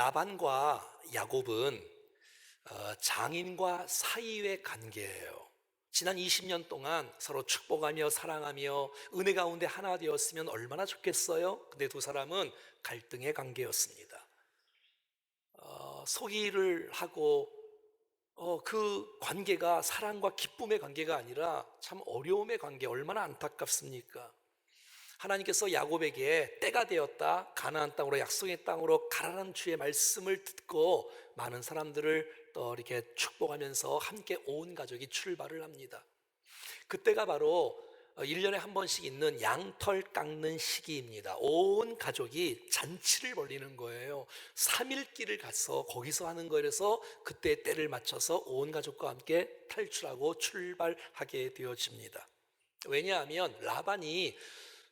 라반과 야곱은 장인과 사이의 관계예요. 지난 20년 동안 서로 축복하며 사랑하며 은혜 가운데 하나 되었으면 얼마나 좋겠어요? 근데 두 사람은 갈등의 관계였습니다. 소기를 하고 그 관계가 사랑과 기쁨의 관계가 아니라 참 어려움의 관계, 얼마나 안타깝습니까? 하나님께서 야곱에게 때가 되었다, 가나안 땅으로, 약속의 땅으로 가라는 주의 말씀을 듣고 많은 사람들을 또 이렇게 축복하면서 함께 온 가족이 출발을 합니다. 그때가 바로 1년에 한 번씩 있는 양털 깎는 시기입니다. 온 가족이 잔치를 벌리는 거예요. 3일길을 가서 거기서 하는 거라서 그때 때를 맞춰서 온 가족과 함께 탈출하고 출발하게 되어집니다. 왜냐하면 라반이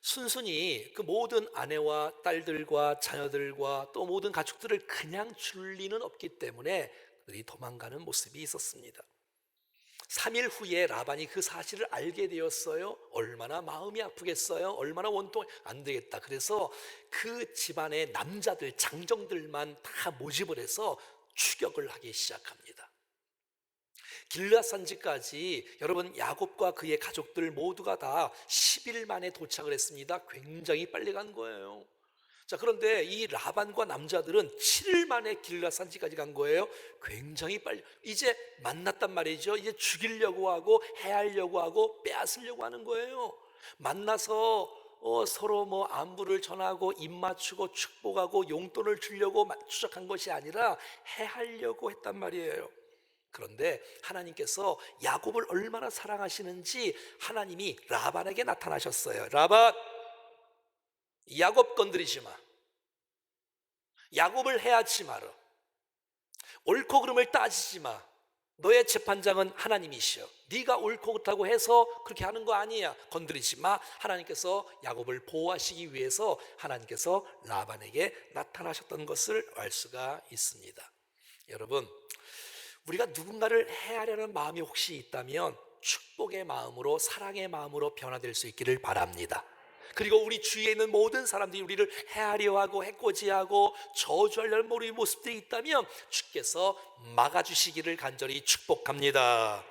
순순히 그 모든 아내와 딸들과 자녀들과 또 모든 가축들을 그냥 줄 리는 없기 때문에 그들이 도망가는 모습이 있었습니다. 3일 후에 라반이 그 사실을 알게 되었어요. 얼마나 마음이 아프겠어요. 얼마나 원통 안 되겠다. 그래서 그 집안의 남자들, 장정들만 다 모집을 해서 추격을 하기 시작합니다. 길앗 산지까지 여러분, 야곱과 그의 가족들 모두가 다 10일 만에 도착을 했습니다. 굉장히 빨리 간 거예요. 자, 그런데 이 라반과 남자들은 7일 만에 길앗 산지까지 간 거예요. 굉장히 빨리. 이제 만났단 말이죠. 이제 죽이려고 하고 해하려고 하고 빼앗으려고 하는 거예요. 만나서 서로 안부를 전하고 입 맞추고 축복하고 용돈을 주려고 추적한 것이 아니라 해하려고 했단 말이에요. 그런데 하나님께서 야곱을 얼마나 사랑하시는지 하나님이 라반에게 나타나셨어요. 라반, 야곱 건드리지 마. 야곱을 해하지 마라. 옳고 그름을 따지지 마. 너의 재판장은 하나님이시여. 네가 옳고 그렇다고 해서 그렇게 하는 거 아니야. 건드리지 마. 하나님께서 야곱을 보호하시기 위해서 하나님께서 라반에게 나타나셨던 것을 알 수가 있습니다. 여러분, 우리가 누군가를 해하려는 마음이 혹시 있다면 축복의 마음으로, 사랑의 마음으로 변화될 수 있기를 바랍니다. 그리고 우리 주위에 있는 모든 사람들이 우리를 해하려 하고 해코지하고 저주하려는 우리 모습들이 있다면 주께서 막아주시기를 간절히 축복합니다.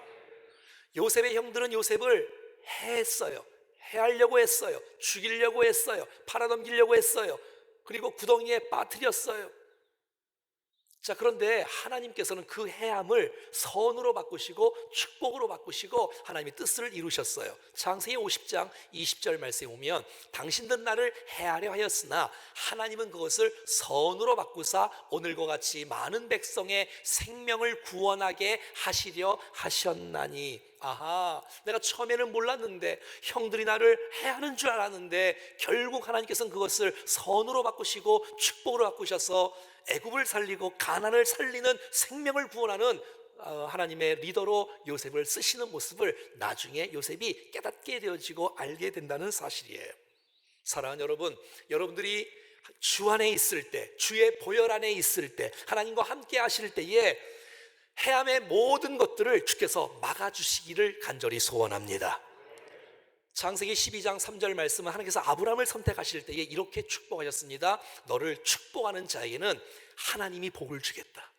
요셉의 형들은 요셉을 해했어요. 해하려고 했어요. 죽이려고 했어요. 팔아넘기려고 했어요. 그리고 구덩이에 빠뜨렸어요. 자, 그런데 하나님께서는 그 해함을 선으로 바꾸시고 축복으로 바꾸시고 하나님의 뜻을 이루셨어요. 창세기 50장 20절 말씀에 보면 당신들 나를 해하려 하였으나 하나님은 그것을 선으로 바꾸사 오늘과 같이 많은 백성의 생명을 구원하게 하시려 하셨나니. 아하, 내가 처음에는 몰랐는데 형들이 나를 해하는 줄 알았는데 결국 하나님께서는 그것을 선으로 바꾸시고 축복으로 바꾸셔서 애굽을 살리고 가나안을 살리는 생명을 구원하는 하나님의 리더로 요셉을 쓰시는 모습을 나중에 요셉이 깨닫게 되어지고 알게 된다는 사실이에요. 사랑하는 여러분, 여러분들이 주 안에 있을 때, 주의 보혈 안에 있을 때, 하나님과 함께 하실 때에 해함의 모든 것들을 주께서 막아주시기를 간절히 소원합니다. 창세기 12장 3절 말씀은 하나님께서 아브라함을 선택하실 때에 이렇게 축복하셨습니다. 너를 축복하는 자에게는 하나님이 복을 주겠다.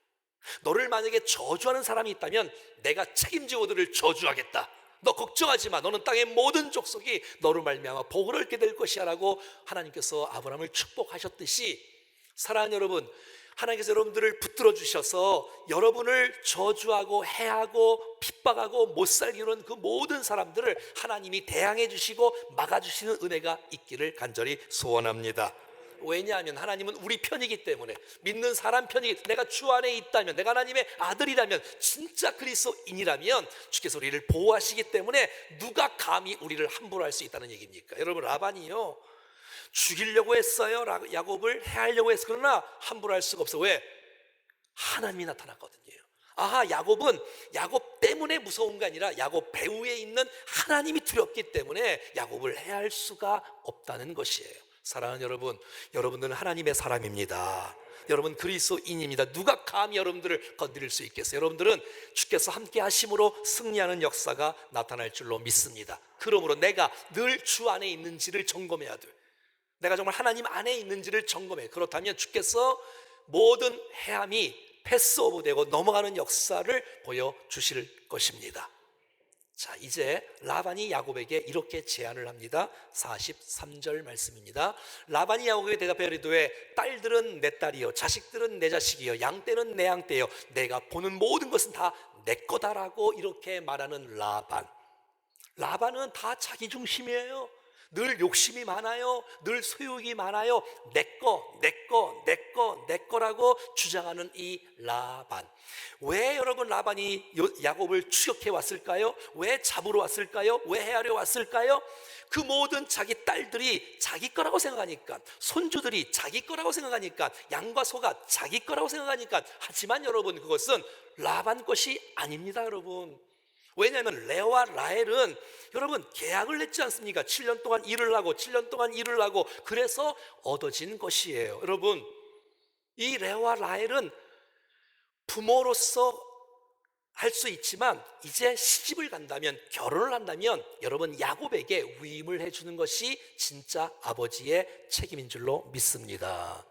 너를 만약에 저주하는 사람이 있다면 내가 책임지고 그들을 저주하겠다. 너 걱정하지 마. 너는 땅의 모든 족속이 너로 말미암아 복을 얻게 될 것이야 라고 하나님께서 아브라함을 축복하셨듯이, 사랑하는 여러분, 하나님께서 여러분들을 붙들어 주셔서 여러분을 저주하고 해하고 핍박하고 못 살게 하는 그 모든 사람들을 하나님이 대항해 주시고 막아주시는 은혜가 있기를 간절히 소원합니다. 왜냐하면 하나님은 우리 편이기 때문에, 믿는 사람 편이기 때문에, 내가 주 안에 있다면, 내가 하나님의 아들이라면, 진짜 그리스도인이라면 주께서 우리를 보호하시기 때문에 누가 감히 우리를 함부로 할 수 있다는 얘기입니까? 여러분, 라반이요, 죽이려고 했어요. 야곱을 해하려고 했어요. 그러나 함부로 할 수가 없어. 왜? 하나님이 나타났거든요. 아하, 야곱은 야곱 때문에 무서운 게 아니라 야곱 배후에 있는 하나님이 두렵기 때문에 야곱을 해할 수가 없다는 것이에요. 사랑하는 여러분, 여러분들은 하나님의 사람입니다. 여러분 그리스도인입니다. 누가 감히 여러분들을 건드릴 수 있겠어요? 여러분들은 주께서 함께 하심으로 승리하는 역사가 나타날 줄로 믿습니다. 그러므로 내가 늘 주 안에 있는지를 점검해야 돼요. 내가 정말 하나님 안에 있는지를 점검해. 그렇다면 주께서 모든 해함이 패스오버되고 넘어가는 역사를 보여주실 것입니다. 자, 이제 라반이 야곱에게 이렇게 제안을 합니다. 43절 말씀입니다. 라반이 야곱에게 대답하여 이르되 딸들은 내 딸이요 자식들은 내 자식이요 양떼는 내 양떼요 내가 보는 모든 것은 다 내 거다라고 이렇게 말하는 라반. 라반은 다 자기 중심이에요. 늘 욕심이 많아요. 늘 소욕이 많아요. 내 거라고 주장하는 이 라반. 왜 여러분 라반이 야곱을 추격해 왔을까요? 왜 잡으러 왔을까요? 왜 해하려 왔을까요? 그 모든 자기 딸들이 자기 거라고 생각하니까, 손주들이 자기 거라고 생각하니까, 양과 소가 자기 거라고 생각하니까. 하지만 여러분, 그것은 라반 것이 아닙니다, 여러분. 왜냐하면 레와 라헬은 여러분 계약을 했지 않습니까? 7년 동안 일을 하고 7년 동안 일을 하고 그래서 얻어진 것이에요. 여러분, 이 레와 라헬은 부모로서 할 수 있지만 이제 시집을 간다면, 결혼을 한다면 여러분 야곱에게 위임을 해주는 것이 진짜 아버지의 책임인 줄로 믿습니다.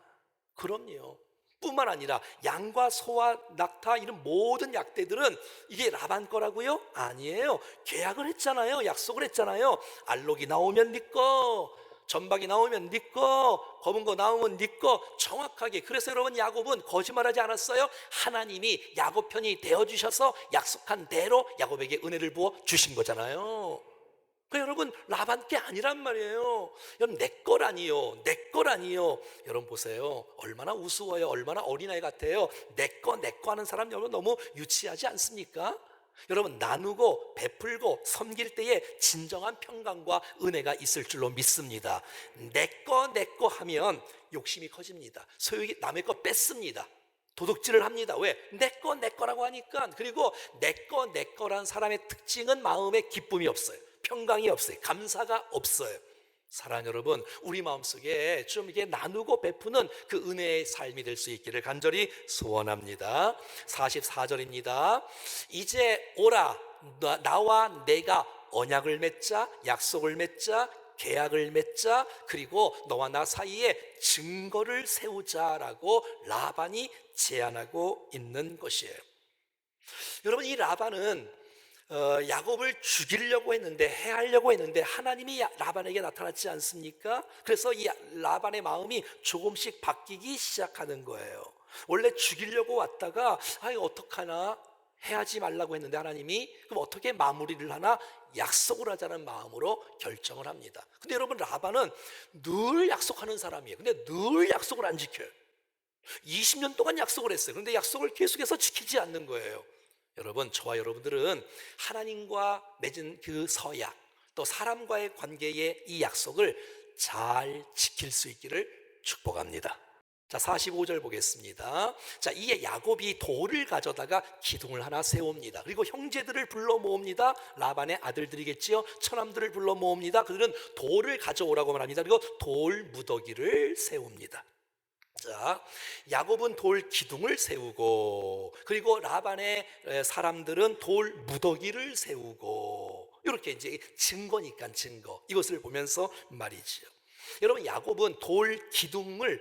그럼요. 뿐만 아니라 양과 소와 낙타 이런 모든 약대들은 이게 라반 거라고요? 아니에요. 계약을 했잖아요. 약속을 했잖아요. 알록이 나오면 네 거, 전박이 나오면 네 거, 검은 거 나오면 네 거. 정확하게. 그래서 여러분 야곱은 거짓말하지 않았어요. 하나님이 야곱 편이 되어주셔서 약속한 대로 야곱에게 은혜를 부어 주신 거잖아요. 여러분 라반 게 아니란 말이에요. 여러분 내 거라니요, 내 거라니요. 여러분 보세요, 얼마나 우스워요. 얼마나 어린아이 같아요. 내 거 하는 사람 여러분 너무 유치하지 않습니까? 여러분 나누고 베풀고 섬길 때에 진정한 평강과 은혜가 있을 줄로 믿습니다. 내 거 하면 욕심이 커집니다. 소유기 남의 거 뺏습니다. 도둑질을 합니다. 왜? 내 거라고 하니까. 그리고 내 거란 사람의 특징은 마음에 기쁨이 없어요. 평강이 없어요. 감사가 없어요. 사랑하는 여러분, 우리 마음속에 좀 이게 나누고 베푸는 그 은혜의 삶이 될 수 있기를 간절히 소원합니다. 44절입니다. 이제 오라, 나와 내가 언약을 맺자, 약속을 맺자, 계약을 맺자, 그리고 너와 나 사이에 증거를 세우자라고 라반이 제안하고 있는 것이에요. 여러분, 이 라반은 야곱을 죽이려고 했는데, 해하려고 했는데 하나님이 라반에게 나타났지 않습니까? 그래서 이 라반의 마음이 조금씩 바뀌기 시작하는 거예요. 원래 죽이려고 왔다가 어떡하나, 해하지 말라고 했는데 하나님이 그럼 어떻게 마무리를 하나, 약속을 하자는 마음으로 결정을 합니다. 근데 여러분 라반은 늘 약속하는 사람이에요. 근데 늘 약속을 안 지켜요. 20년 동안 약속을 했어요. 그런데 약속을 계속해서 지키지 않는 거예요. 여러분, 저와 여러분들은 하나님과 맺은 그 서약, 또 사람과의 관계의 이 약속을 잘 지킬 수 있기를 축복합니다. 자, 45절 보겠습니다. 자, 이에 야곱이 돌을 가져다가 기둥을 하나 세웁니다. 그리고 형제들을 불러 모읍니다. 라반의 아들들이겠지요. 처남들을 불러 모읍니다. 그들은 돌을 가져오라고 말합니다. 그리고 돌 무더기를 세웁니다. 자, 야곱은 돌 기둥을 세우고, 그리고 라반의 사람들은 돌 무더기를 세우고, 이렇게 이제 증거니까 증거, 이것을 보면서 말이지요. 여러분, 야곱은 돌 기둥을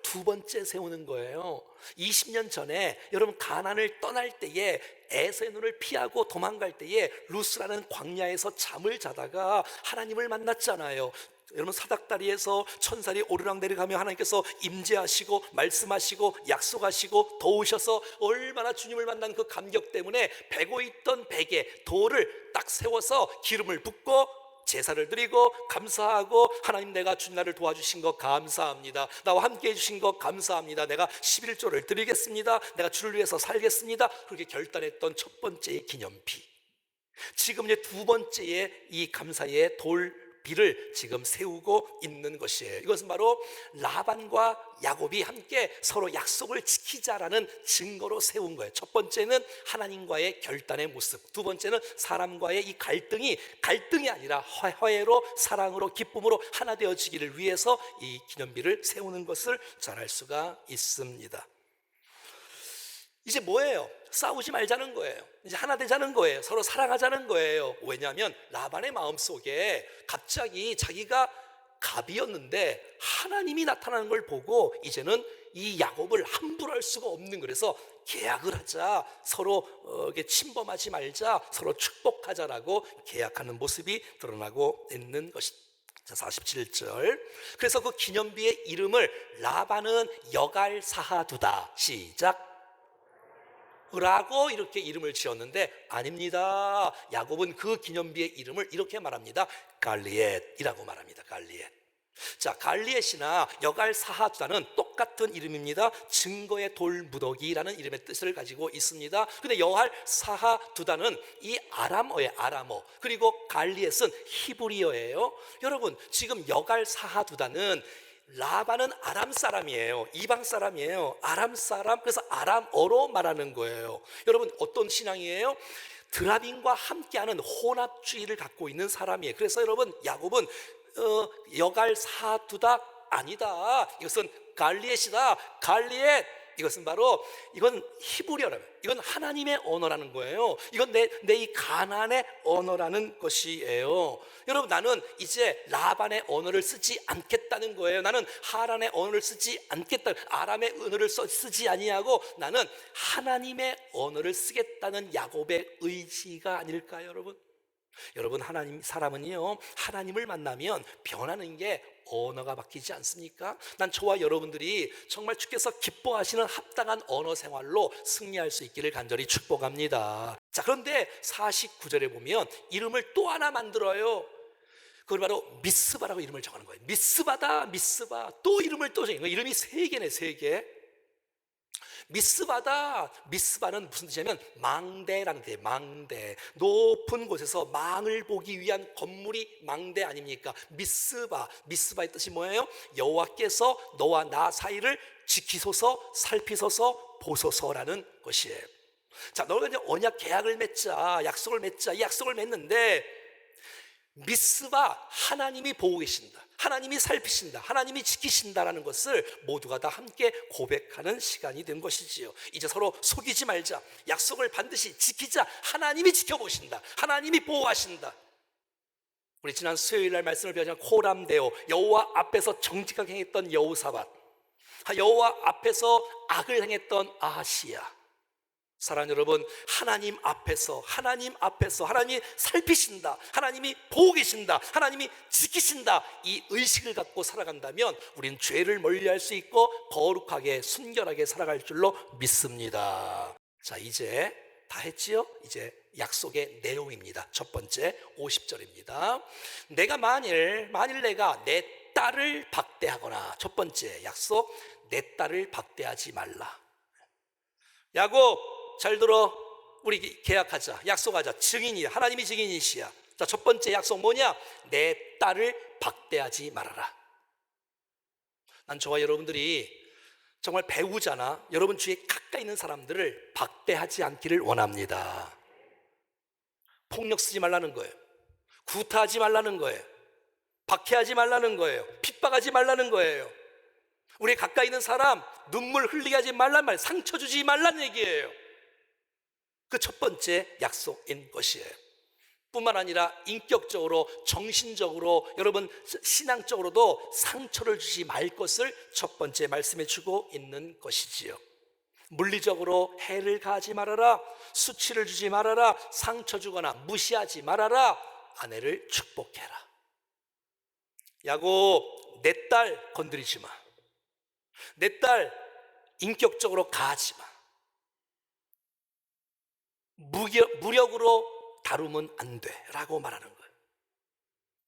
두 번째 세우는 거예요. 20년 전에 여러분 가나안을 떠날 때에 에서의 눈을 피하고 도망갈 때에 루스라는 광야에서 잠을 자다가 하나님을 만났잖아요. 여러분, 사닥다리에서 천사리 오르락내리가며 하나님께서 임재하시고 말씀하시고 약속하시고 도우셔서 얼마나 주님을 만난 그 감격 때문에 베고 있던 베개 돌을 딱 세워서 기름을 붓고 제사를 드리고 감사하고, 하나님 내가 준 나를 도와주신 것 감사합니다. 나와 함께 해주신 것 감사합니다. 내가 11조를 드리겠습니다. 내가 주를 위해서 살겠습니다. 그렇게 결단했던 첫 번째의 기념비. 지금 이제 두 번째의 이 감사의 돌비를 지금 세우고 있는 것이에요. 이것은 바로 라반과 야곱이 함께 서로 약속을 지키자라는 증거로 세운 거예요. 첫 번째는 하나님과의 결단의 모습, 두 번째는 사람과의 이 갈등이 아니라 화해로, 사랑으로, 기쁨으로 하나 되어지기를 위해서 이 기념비를 세우는 것을 잘 알 수가 있습니다. 이제 뭐예요? 싸우지 말자는 거예요. 이제 하나 되자는 거예요. 서로 사랑하자는 거예요. 왜냐하면 라반의 마음속에 갑자기 자기가 갑이었는데 하나님이 나타나는 걸 보고 이제는 이 야곱을 함부로 할 수가 없는, 그래서 계약을 하자, 서로 이렇게 침범하지 말자, 서로 축복하자라고 계약하는 모습이 드러나고 있는 것입니다. 자, 47절. 그래서 그 기념비의 이름을 라반은 여갈사하두다, 시작, 라고 이렇게 이름을 지었는데 아닙니다. 야곱은 그 기념비의 이름을 이렇게 말합니다. 갈리엣이라고 말합니다. 갈리엣. 자, 갈리엣이나 여갈사하두다는 똑같은 이름입니다. 증거의 돌무더기라는 이름의 뜻을 가지고 있습니다. 근데 여갈사하두다는 이 아람어의 아람어, 그리고 갈리엣은 히브리어예요. 여러분, 지금 여갈사하두다는 라반은 아람 사람이에요. 이방 사람이에요. 아람 사람. 그래서 아람어로 말하는 거예요. 여러분, 어떤 신앙이에요? 드라빈과 함께하는 혼합주의를 갖고 있는 사람이에요. 그래서 여러분, 야곱은 여갈사두다 아니다, 이것은 갈리엣이다, 갈리엣, 이것은 바로, 이건 히브리어라면, 이건 하나님의 언어라는 거예요. 이건 내 이 가나안의 언어라는 것이에요. 여러분, 나는 이제 라반의 언어를 쓰지 않겠다는 거예요. 나는 하란의 언어를 쓰지 않겠다, 아람의 언어를 쓰지 아니하고 나는 하나님의 언어를 쓰겠다는 야곱의 의지가 아닐까요, 여러분? 여러분, 하나님, 사람은요, 하나님을 만나면 변하는 게 언어가 바뀌지 않습니까? 난 저와 여러분들이 정말 주께서 기뻐하시는 합당한 언어 생활로 승리할 수 있기를 간절히 축복합니다. 자, 그런데 49절에 보면 이름을 또 하나 만들어요. 그걸 바로 미스바라고 이름을 정하는 거예요. 미스바다, 미스바. 또 이름을 또 정해요. 이름이 3개네, 3개. 미스바다. 미스바는 무슨 뜻이냐면 망대라는 뜻이에요. 망대. 높은 곳에서 망을 보기 위한 건물이 망대 아닙니까? 미스바. 미스바의 뜻이 뭐예요? 여호와께서 너와 나 사이를 지키소서, 살피소서, 보소서라는 것이에요. 자, 너가 이제 언약 계약을 맺자, 약속을 맺자. 이 약속을 맺는데 미스바, 하나님이 보고 계신다, 하나님이 살피신다, 하나님이 지키신다라는 것을 모두가 다 함께 고백하는 시간이 된 것이지요. 이제 서로 속이지 말자, 약속을 반드시 지키자, 하나님이 지켜보신다, 하나님이 보호하신다. 우리 지난 수요일날 말씀을 배웠지만 코람데오, 여호와 앞에서 정직하게 행했던 여호사밧, 여호와 앞에서 악을 행했던 아하시야. 사랑하는 여러분, 하나님 앞에서 하나님이 살피신다, 하나님이 보고 계신다, 하나님이 지키신다, 이 의식을 갖고 살아간다면 우린 죄를 멀리할 수 있고 거룩하게 순결하게 살아갈 줄로 믿습니다. 자, 이제 다 했지요? 이제 약속의 내용입니다. 첫 번째 50절입니다. 내가 만일 내가 내 딸을 박대하거나, 첫 번째 약속, 내 딸을 박대하지 말라. 야곱, 잘 들어. 우리 계약하자, 약속하자. 증인이야, 하나님이 증인이시야. 자, 첫 번째 약속 뭐냐? 내 딸을 박대하지 말아라. 난 저와 여러분들이 정말 배우자나 여러분 주위에 가까이 있는 사람들을 박대하지 않기를 원합니다. 폭력 쓰지 말라는 거예요. 구타하지 말라는 거예요. 박해하지 말라는 거예요. 핍박하지 말라는 거예요. 우리 가까이 있는 사람 눈물 흘리게 하지 말란 말, 상처 주지 말란 얘기예요. 그 첫 번째 약속인 것이에요. 뿐만 아니라 인격적으로, 정신적으로, 여러분 신앙적으로도 상처를 주지 말 것을 첫 번째 말씀해 주고 있는 것이지요. 물리적으로 해를 가하지 말아라, 수치를 주지 말아라, 상처 주거나 무시하지 말아라, 아내를 축복해라. 야곱, 내 딸 건드리지 마, 내 딸 인격적으로 가하지 마, 무력으로 다루면 안 돼 라고 말하는 거예요.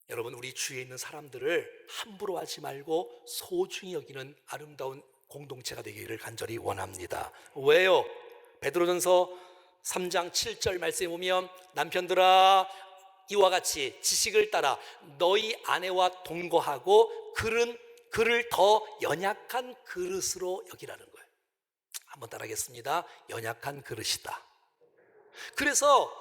여러분, 우리 주위에 있는 사람들을 함부로 하지 말고 소중히 여기는 아름다운 공동체가 되기를 간절히 원합니다. 왜요? 베드로전서 3장 7절 말씀에 보면 남편들아, 이와 같이 지식을 따라 너희 아내와 동거하고 그를 더 연약한 그릇으로 여기라는 거예요. 한번 따라하겠습니다. 연약한 그릇이다. 그래서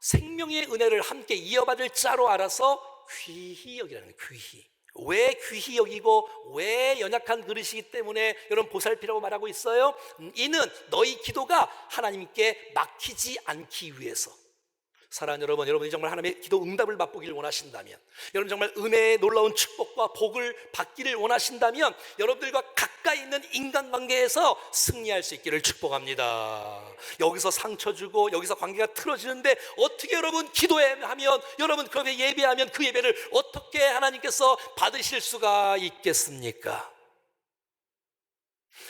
생명의 은혜를 함께 이어받을 자로 알아서 귀히 여기라는 거예요. 귀히. 왜 귀히 여기고 왜 연약한 그릇이기 때문에 여러분 보살피라고 말하고 있어요? 이는 너희 기도가 하나님께 막히지 않기 위해서, 사랑하는 여러분, 여러분이 정말 하나님의 기도 응답을 맛보기를 원하신다면, 여러분 정말 은혜의 놀라운 축복과 복을 받기를 원하신다면, 여러분들과 가까이 있는 인간관계에서 승리할 수 있기를 축복합니다. 여기서 상처 주고 여기서 관계가 틀어지는데 어떻게 여러분 기도하면, 여러분 그렇게 예배하면 그 예배를 어떻게 하나님께서 받으실 수가 있겠습니까?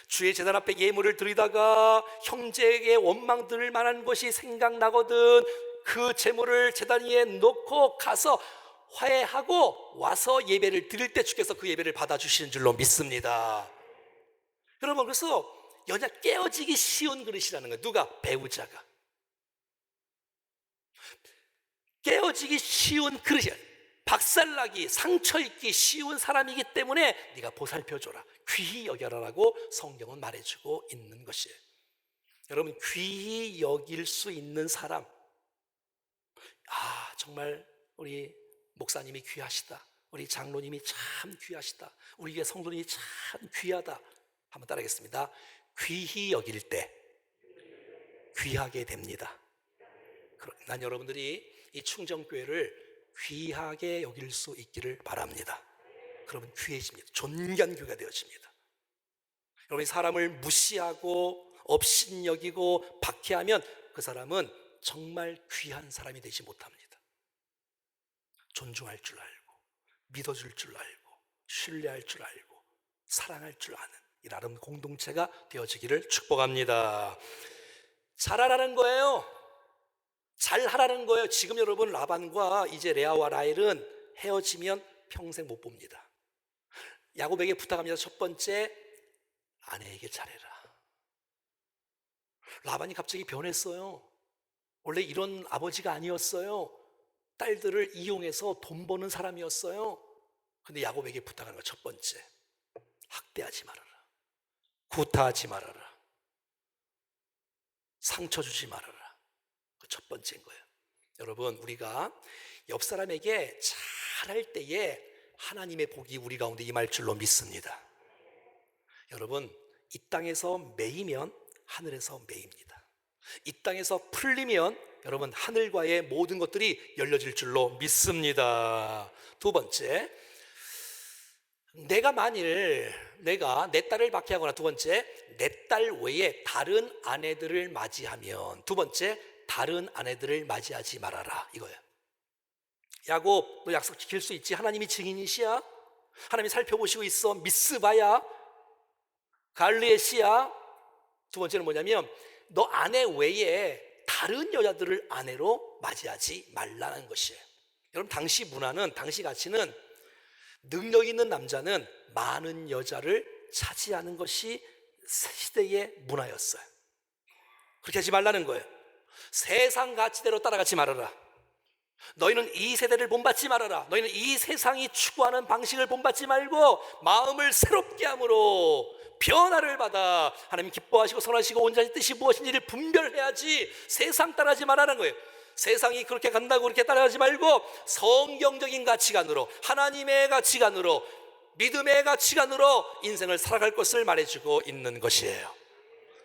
주의 제단 앞에 예물을 드리다가 형제에게 원망 들을 만한 것이 생각나거든 그 제물을 제단 위에 놓고 가서 화해하고 와서 예배를 드릴 때 주께서 그 예배를 받아주시는 줄로 믿습니다. 여러분, 그래서 연약 깨어지기 쉬운 그릇이라는 거예요. 누가? 배우자가. 깨어지기 쉬운 그릇이야. 박살나기, 상처 입기 쉬운 사람이기 때문에 네가 보살펴줘라, 귀히 여겨라라고 성경은 말해주고 있는 것이에요. 여러분, 귀히 여길 수 있는 사람, 정말 우리 목사님이 귀하시다, 우리 장로님이 참 귀하시다, 우리 교회 성도님이 참 귀하다. 한번 따라하겠습니다. 귀히 여길 때 귀하게 됩니다. 난 여러분들이 이 충정교회를 귀하게 여길 수 있기를 바랍니다. 그러면 귀해집니다. 존귀한교회가 되어집니다. 여러분이 사람을 무시하고 업신여기고 박해하면 그 사람은 정말 귀한 사람이 되지 못합니다. 존중할 줄 알고, 믿어줄 줄 알고, 신뢰할 줄 알고, 사랑할 줄 아는 이 나름 공동체가 되어지기를 축복합니다. 잘하라는 거예요. 잘하라는 거예요. 지금 여러분 라반과 이제 레아와 라헬은 헤어지면 평생 못 봅니다. 야곱에게 부탁합니다. 첫 번째, 아내에게 잘해라. 라반이 갑자기 변했어요. 원래 이런 아버지가 아니었어요. 딸들을 이용해서 돈 버는 사람이었어요. 근데 야곱에게 부탁하는 거, 첫 번째, 학대하지 말아라, 구타하지 말아라, 상처 주지 말아라. 그 첫 번째인 거예요. 여러분, 우리가 옆 사람에게 잘할 때에 하나님의 복이 우리 가운데 임할 줄로 믿습니다. 여러분, 이 땅에서 매이면 하늘에서 매입니다. 이 땅에서 풀리면 여러분 하늘과의 모든 것들이 열려질 줄로 믿습니다. 두 번째, 내가 만일 내가 내 딸을 박해하거나, 두 번째, 내 딸 외에 다른 아내들을 맞이하면, 두 번째, 다른 아내들을 맞이하지 말아라, 이거예요. 야곱, 너 약속 지킬 수 있지? 하나님이 증인이시야. 하나님이 살펴보시고 있어. 미스바야, 갈리에시야. 두 번째는 뭐냐면, 너 아내 외에 다른 여자들을 아내로 맞이하지 말라는 것이에요. 여러분, 당시 문화는, 당시 가치는 능력 있는 남자는 많은 여자를 차지하는 것이 시대의 문화였어요. 그렇게 하지 말라는 거예요. 세상 가치대로 따라가지 말아라. 너희는 이 세대를 본받지 말아라. 너희는 이 세상이 추구하는 방식을 본받지 말고 마음을 새롭게 함으로 변화를 받아 하나님 기뻐하시고 선하시고 온전히 뜻이 무엇인지를 분별해야지 세상 따라하지 말라는 거예요. 세상이 그렇게 간다고 그렇게 따라가지 말고 성경적인 가치관으로, 하나님의 가치관으로, 믿음의 가치관으로 인생을 살아갈 것을 말해주고 있는 것이에요.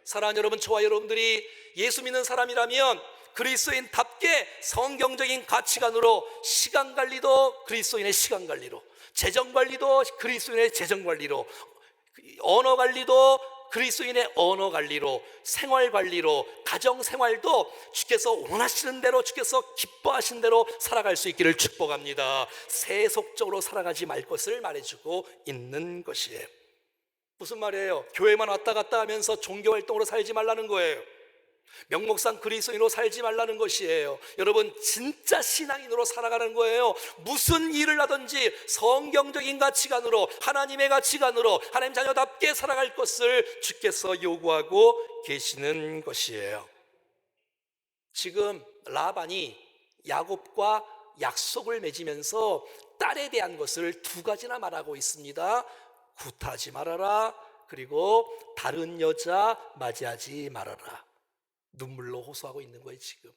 사랑하는 여러분, 저와 여러분들이 예수 믿는 사람이라면 그리스도인답게 성경적인 가치관으로 시간관리도 그리스도인의 시간관리로, 재정관리도 그리스도인의 재정관리로, 언어관리도 그리스도인의 언어관리로, 생활관리로, 가정생활도 주께서 원하시는 대로, 주께서 기뻐하시는 대로 살아갈 수 있기를 축복합니다. 세속적으로 살아가지 말 것을 말해주고 있는 것이에요. 무슨 말이에요? 교회만 왔다 갔다 하면서 종교활동으로 살지 말라는 거예요. 명목상 그리스도인으로 살지 말라는 것이에요. 여러분, 진짜 신앙인으로 살아가는 거예요. 무슨 일을 하든지 성경적인 가치관으로, 하나님의 가치관으로, 하나님 자녀답게 살아갈 것을 주께서 요구하고 계시는 것이에요. 지금 라반이 야곱과 약속을 맺으면서 딸에 대한 것을 두 가지나 말하고 있습니다. 구타하지 말아라, 그리고 다른 여자 맞이하지 말아라. 눈물로 호소하고 있는 거예요. 지금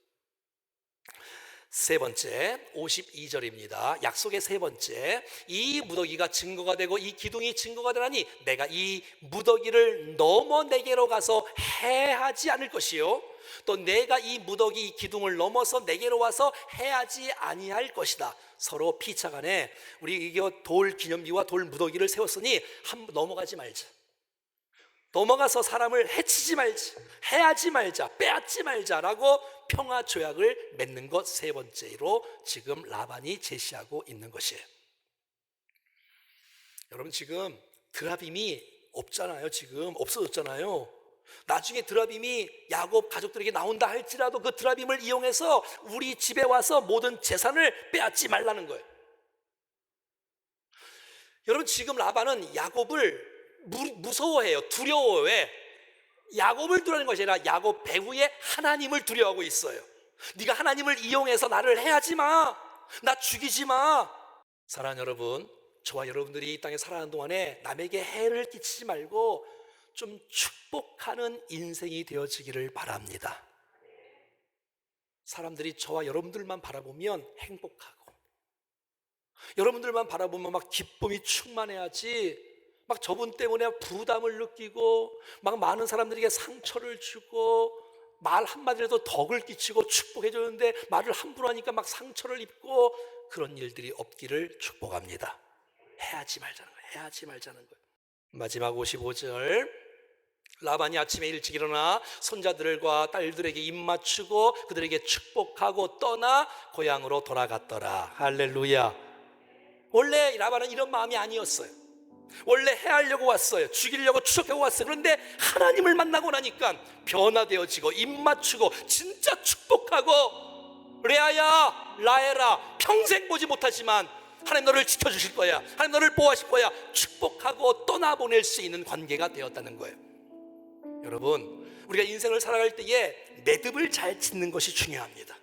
세 번째 52절입니다. 약속의 세 번째, 이 무더기가 증거가 되고 이 기둥이 증거가 되나니 내가 이 무더기를 넘어 내게로 가서 해하지 않을 것이요 또 내가 이 무더기 이 기둥을 넘어서 내게로 와서 해하지 아니할 것이다. 서로 피차간에 우리 이거 돌 기념비와 돌 무더기를 세웠으니 넘어가지 말자. 넘어가서 사람을 해치지 말자, 해하지 말자, 빼앗지 말자라고 평화 조약을 맺는 것 세 번째로 지금 라반이 제시하고 있는 것이에요. 여러분 지금 드라빔이 없잖아요. 지금 없어졌잖아요. 나중에 드라빔이 야곱 가족들에게 나온다 할지라도 그 드라빔을 이용해서 우리 집에 와서 모든 재산을 빼앗지 말라는 거예요. 여러분 지금 라반은 야곱을 무서워해요. 두려워해. 야곱을 두려워하는 것이 아니라 야곱 배후에 하나님을 두려워하고 있어요. 네가 하나님을 이용해서 나를 해하지 마, 나 죽이지 마. 사랑하는 여러분, 저와 여러분들이 이 땅에 살아가는 동안에 남에게 해를 끼치지 말고 좀 축복하는 인생이 되어지기를 바랍니다. 사람들이 저와 여러분들만 바라보면 행복하고, 여러분들만 바라보면 막 기쁨이 충만해야지, 막 저분 때문에 부담을 느끼고 막 많은 사람들에게 상처를 주고 말 한마디라도 덕을 끼치고 축복해 주는데 말을 함부로 하니까 막 상처를 입고 그런 일들이 없기를 축복합니다. 해하지 말자는 거예요. 해하지 말자는 거예요. 마지막 55절, 라반이 아침에 일찍 일어나 손자들과 딸들에게 입 맞추고 그들에게 축복하고 떠나 고향으로 돌아갔더라. 할렐루야. 원래 라반은 이런 마음이 아니었어요. 원래 해하려고 왔어요. 죽이려고 추적하고 왔어요. 그런데 하나님을 만나고 나니까 변화되어지고 입 맞추고 진짜 축복하고, 레아야 라헬아 평생 보지 못하지만 하나님 너를 지켜주실 거야, 하나님 너를 보호하실 거야, 축복하고 떠나보낼 수 있는 관계가 되었다는 거예요. 여러분, 우리가 인생을 살아갈 때에 매듭을 잘 짓는 것이 중요합니다.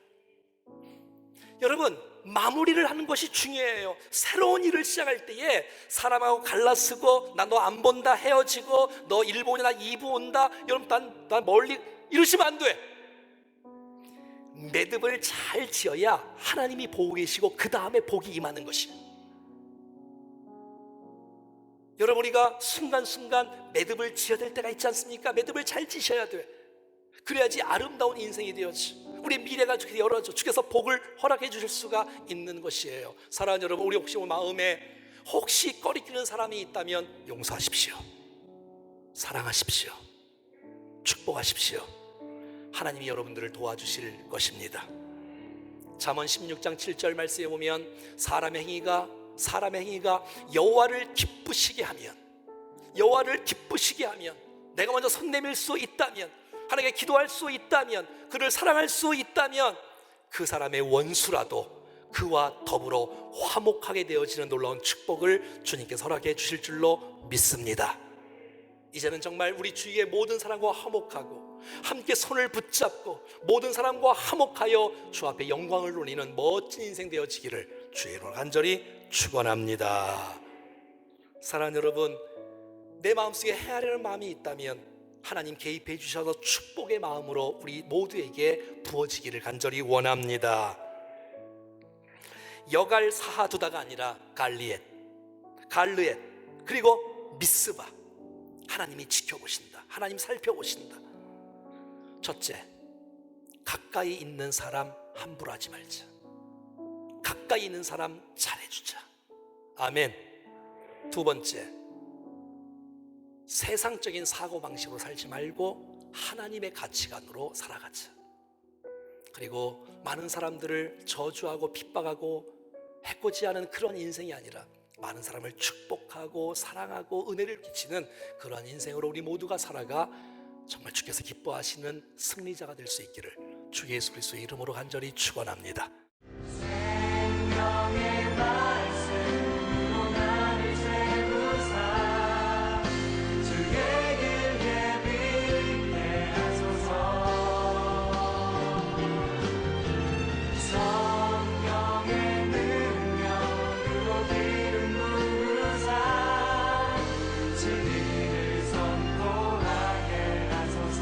여러분, 마무리를 하는 것이 중요해요. 새로운 일을 시작할 때에 사람하고 갈라쓰고 나 너 안 본다 헤어지고 너 1부 오냐 나 2부 온다 여러분 난 멀리 이러시면 안 돼. 매듭을 잘 지어야 하나님이 보고 계시고 그 다음에 복이 임하는 것이에요. 여러분, 우리가 순간순간 매듭을 지어야 될 때가 있지 않습니까? 매듭을 잘 지셔야 돼. 그래야지 아름다운 인생이 되어지, 우리 미래가 열어져 주께서 복을 허락해 주실 수가 있는 것이에요. 사랑하는 여러분, 우리 혹시 마음에 혹시 꺼리끼는 사람이 있다면 용서하십시오. 사랑하십시오. 축복하십시오. 하나님이 여러분들을 도와주실 것입니다. 잠언 16장 7절 말씀에 보면 사람의 행위가 여호와를 기쁘시게 하면, 여호와를 기쁘시게 하면, 내가 먼저 손 내밀 수 있다면, 하나님께 기도할 수 있다면, 그를 사랑할 수 있다면 그 사람의 원수라도 그와 더불어 화목하게 되어지는 놀라운 축복을 주님께서 허락해 주실 줄로 믿습니다. 이제는 정말 우리 주위의 모든 사람과 화목하고 함께 손을 붙잡고 모든 사람과 화목하여 주 앞에 영광을 돌리는 멋진 인생 되어지기를 주의 이름으로 간절히 축원합니다. 사랑하는 여러분, 내 마음속에 헤아리는 마음이 있다면 하나님 개입해 주셔서 축복의 마음으로 우리 모두에게 부어지기를 간절히 원합니다. 여갈 사하두다가 아니라 갈르엣 그리고 미스바. 하나님이 지켜보신다. 하나님 살펴보신다. 첫째, 가까이 있는 사람 함부로 하지 말자. 가까이 있는 사람 잘해주자. 아멘. 두 번째, 세상적인 사고방식으로 살지 말고 하나님의 가치관으로 살아가자. 그리고 많은 사람들을 저주하고 핍박하고 해코지하는 그런 인생이 아니라 많은 사람을 축복하고 사랑하고 은혜를 끼치는 그러한 인생으로 우리 모두가 살아가 정말 주께서 기뻐하시는 승리자가 될 수 있기를 주 예수 그리스도의 이름으로 간절히 축원합니다. 생명의 말씀으로 나를 세우사 주의 길 예비케 하소서. 성령의 능력으로 기름 부으사 진리를 선포하게 하소서.